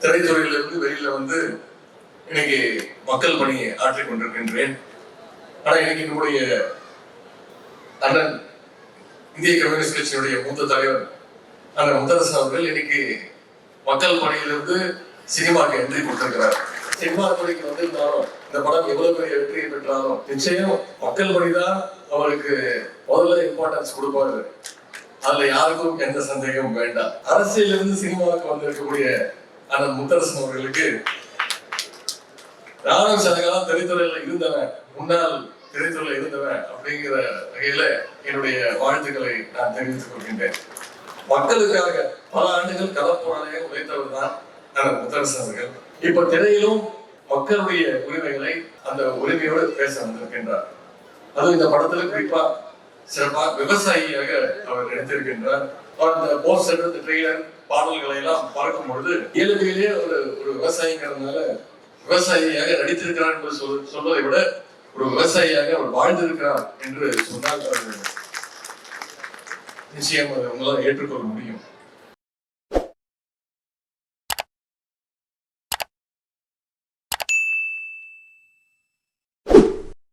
திரைத்துறையிலிருந்து வெளியில வந்து இன்னைக்கு மக்கள் பணி ஆற்றிக் கொண்டிருக்கின்றேன். ஆனா இன்னைக்கு நம்முடைய அண்ணன் இந்திய கம்யூனிஸ்ட் கட்சியினுடைய மூத்த தலைவர் அண்ணன் முத்தரசன் அவர்கள் இன்னைக்கு மக்கள் பணியிலிருந்து சினிமாவுக்கு என்ட்ரி கொடுத்திருக்கிறார். சினிமா துறைக்கு வந்திருந்தாலும் இந்த படம் எவ்வளவு பெரிய வெற்றியை பெற்றாலும் நிச்சயம் மக்கள் பணிதான் அவருக்கு முதல்ல இம்பார்ட்டன்ஸ் கொடுப்பாரு. அதுல யாருக்கும் எந்த சந்தேகமும் வேண்டாம். அரசியலிருந்து சினிமாவுக்கு வந்திருக்கக்கூடிய அண்ணன் முத்தரசன் அவர்களுக்கு நானும் சில காலம் திரைத்துறையில இருந்தவன், முன்னாள் திரைத்துறையில இருந்தவன் அப்படிங்கிற வகையில என்னுடைய வாழ்த்துக்களை நான் தெரிவித்துக் கொள்கின்றேன். மக்களுக்காக பல ஆண்டுகள் களப்போராளியாக உழைத்தவர் தான் அண்ணன் முத்தரசன் அவர்கள். இப்ப திரையிலும் மக்களுடைய உரிமைகளை அந்த உரிமையோடு பேச வந்திருக்கின்றார். அதுவும் இந்த படத்துல குறிப்பா சிறப்பாக விவசாயியாக அவர் நடித்திருக்கின்றார். அவர் அந்த போஸ்டர், இந்த ட்ரெய்லர், பாடல்களை எல்லாம் பார்க்கும் பொழுது இயல்பிலேயே ஒரு விவசாயிங்கிறதுனால விவசாயியாக நடித்திருக்கிறார் என்று சொல்வதை விட ஒரு விவசாயியாக அவர் வாழ்ந்திருக்கிறார் என்று சொன்னால் நிச்சயம் அதை உங்களால் ஏற்றுக்கொள்ள முடியும்.